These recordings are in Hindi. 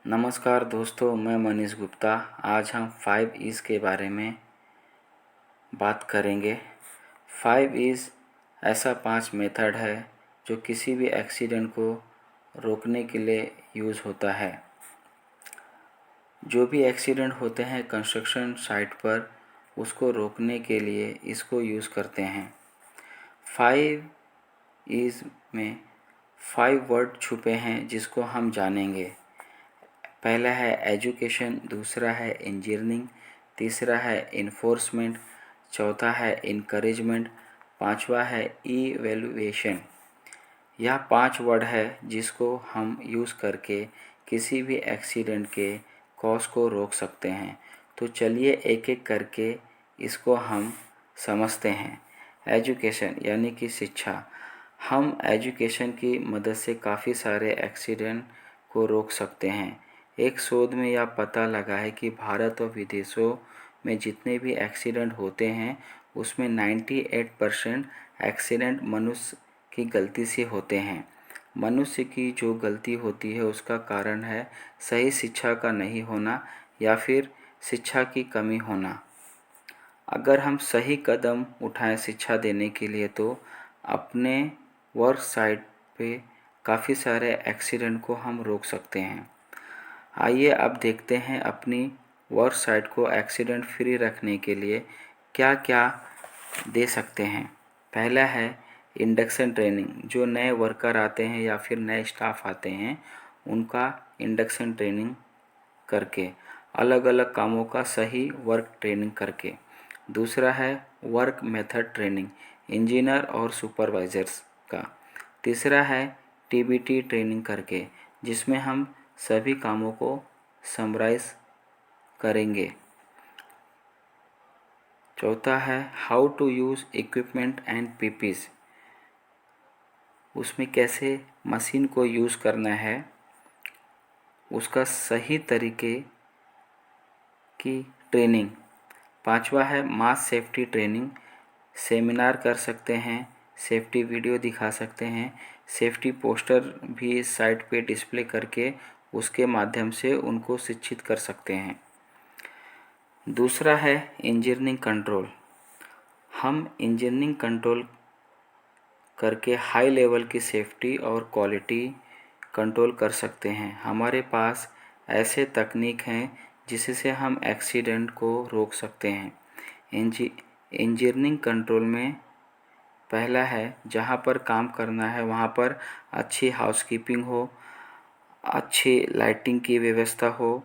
नमस्कार दोस्तों, मैं मनीष गुप्ता। आज हम 5 ईज़ के बारे में बात करेंगे। 5 ईज़ ऐसा 5 मेथड है जो किसी भी एक्सीडेंट को रोकने के लिए यूज़ होता है। जो भी एक्सीडेंट होते हैं कंस्ट्रक्शन साइट पर, उसको रोकने के लिए इसको यूज़ करते हैं। 5 ईज़ में 5 वर्ड छुपे हैं जिसको हम जानेंगे। पहला है एजुकेशन, दूसरा है इंजीनियरिंग, तीसरा है इन्फोर्समेंट, चौथा है इनकरेजमेंट, पांचवा है इवैल्यूएशन। यह 5 वर्ड है जिसको हम यूज़ करके किसी भी एक्सीडेंट के कॉज को रोक सकते हैं। तो चलिए एक एक करके इसको हम समझते हैं। एजुकेशन यानी कि शिक्षा। हम एजुकेशन की मदद से काफ़ी सारे एक्सीडेंट को रोक सकते हैं। एक शोध में यह पता लगा है कि भारत और विदेशों में जितने भी एक्सीडेंट होते हैं उसमें 98% एक्सीडेंट मनुष्य की गलती से होते हैं। मनुष्य की जो गलती होती है उसका कारण है सही शिक्षा का नहीं होना या फिर शिक्षा की कमी होना। अगर हम सही कदम उठाएं शिक्षा देने के लिए तो अपने वर्क साइट पे काफ़ी सारे एक्सीडेंट को हम रोक सकते हैं। आइए अब देखते हैं अपनी वर्क साइट को एक्सीडेंट फ्री रखने के लिए क्या क्या दे सकते हैं। पहला है इंडक्शन ट्रेनिंग। जो नए वर्कर आते हैं या फिर नए स्टाफ आते हैं उनका इंडक्शन ट्रेनिंग करके, अलग अलग कामों का सही वर्क ट्रेनिंग करके। दूसरा है वर्क मेथड ट्रेनिंग, इंजीनियर और सुपरवाइजर्स का। तीसरा है टीबीटी ट्रेनिंग करके, जिसमें हम सभी कामों को समराइज करेंगे। चौथा है how to use equipment and PPEs. उसमें कैसे मशीन को यूज़ करना है उसका सही तरीके की ट्रेनिंग। पांचवा है मास सेफ्टी ट्रेनिंग। सेमिनार कर सकते हैं, सेफ्टी वीडियो दिखा सकते हैं, सेफ्टी पोस्टर भी साइट पे डिस्प्ले करके उसके माध्यम से उनको शिक्षित कर सकते हैं। दूसरा है इंजीनियरिंग कंट्रोल। हम इंजीनियरिंग कंट्रोल करके हाई लेवल की सेफ्टी और क्वालिटी कंट्रोल कर सकते हैं। हमारे पास ऐसे तकनीक हैं जिससे हम एक्सीडेंट को रोक सकते हैं। इंजीनियरिंग कंट्रोल में पहला है जहाँ पर काम करना है वहाँ पर अच्छी हाउसकीपिंग हो, अच्छी लाइटिंग की व्यवस्था हो,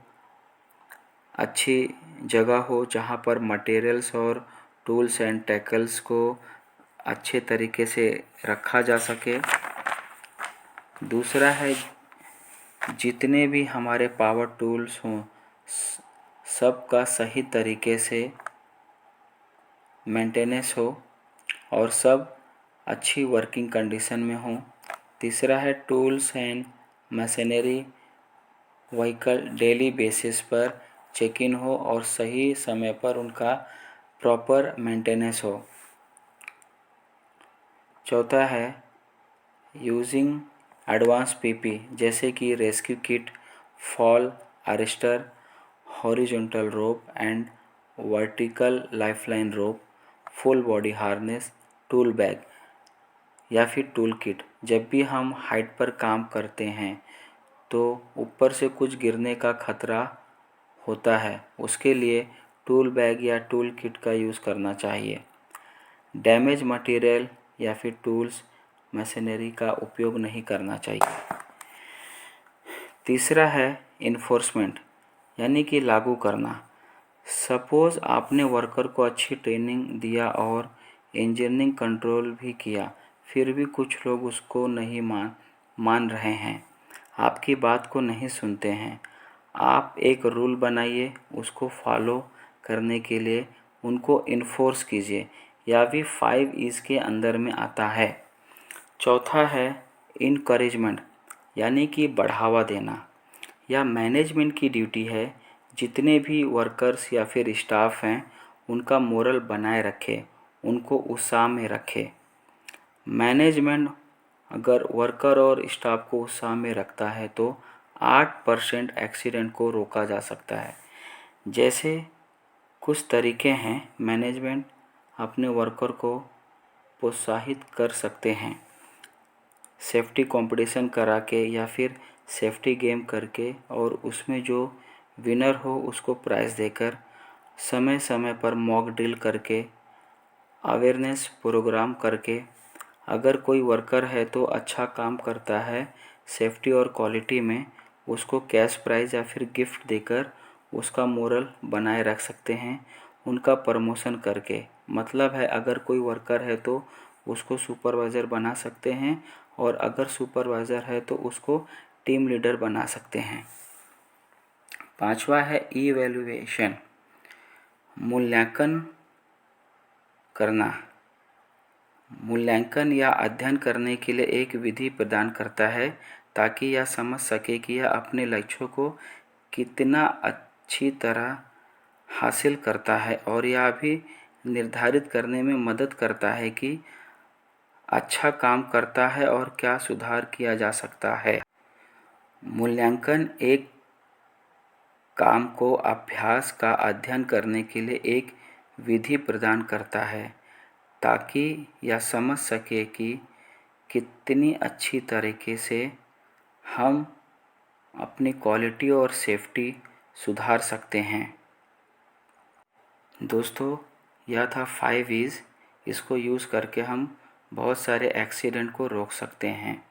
अच्छी जगह हो जहाँ पर मटेरियल्स और टूल्स एंड टैकल्स को अच्छे तरीके से रखा जा सके। दूसरा है जितने भी हमारे पावर टूल्स हों सब का सही तरीके से मेंटेनेंस हो और सब अच्छी वर्किंग कंडीशन में हो। तीसरा है tools and machinery vehicle daily basis पर चेक इन हो और सही समय पर उनका प्रॉपर मेंटेनेंस हो। चौथा है यूजिंग एडवांस पीपी जैसे कि rescue kit, fall arrester, horizontal rope and vertical lifeline rope, full body harness, tool bag या फिर टूल किट। जब भी हम हाइट पर काम करते हैं तो ऊपर से कुछ गिरने का खतरा होता है, उसके लिए टूल बैग या टूल किट का यूज़ करना चाहिए। डैमेज मटेरियल या फिर टूल्स मशीनरी का उपयोग नहीं करना चाहिए। तीसरा है इन्फोर्समेंट यानी कि लागू करना। सपोज़ आपने वर्कर को अच्छी ट्रेनिंग दिया और इंजीनियरिंग कंट्रोल भी किया, फिर भी कुछ लोग उसको नहीं मान रहे हैं, आपकी बात को नहीं सुनते हैं। आप एक रूल बनाइए, उसको फॉलो करने के लिए उनको इन्फोर्स कीजिए। यह भी 5 ईज़ के अंदर में आता है। चौथा है इनकरेजमेंट यानी कि बढ़ावा देना। यह मैनेजमेंट की ड्यूटी है, जितने भी वर्कर्स या फिर स्टाफ हैं उनका मोरल बनाए रखे, उनको उत्साह में रखे। मैनेजमेंट अगर वर्कर और स्टाफ को उत्साह में रखता है तो 8% एक्सीडेंट को रोका जा सकता है। जैसे कुछ तरीके हैं, मैनेजमेंट अपने वर्कर को प्रोत्साहित कर सकते हैं, सेफ्टी कंपटीशन करा के या फिर सेफ्टी गेम करके, और उसमें जो विनर हो उसको प्राइज़ देकर, समय समय पर मॉक ड्रिल करके, अवेयरनेस प्रोग्राम करके। अगर कोई वर्कर है तो अच्छा काम करता है सेफ्टी और क्वालिटी में, उसको कैश प्राइज़ या फिर गिफ्ट देकर उसका मोरल बनाए रख सकते हैं, उनका प्रमोशन करके। मतलब है, अगर कोई वर्कर है तो उसको सुपरवाइज़र बना सकते हैं, और अगर सुपरवाइज़र है तो उसको टीम लीडर बना सकते हैं। पांचवा है इवैल्यूएशन, मूल्यांकन करना। मूल्यांकन या अध्ययन करने के लिए एक विधि प्रदान करता है ताकि यह समझ सके कि यह अपने लक्ष्यों को कितना अच्छी तरह हासिल करता है, और यह भी निर्धारित करने में मदद करता है कि अच्छा काम करता है और क्या सुधार किया जा सकता है। मूल्यांकन एक काम को अभ्यास का अध्ययन करने के लिए एक विधि प्रदान करता है ताकि यह समझ सके कि कितनी अच्छी तरीके से हम अपनी क्वालिटी और सेफ्टी सुधार सकते हैं। दोस्तों, यह था 5 E's। इसको यूज़ करके हम बहुत सारे एक्सीडेंट को रोक सकते हैं।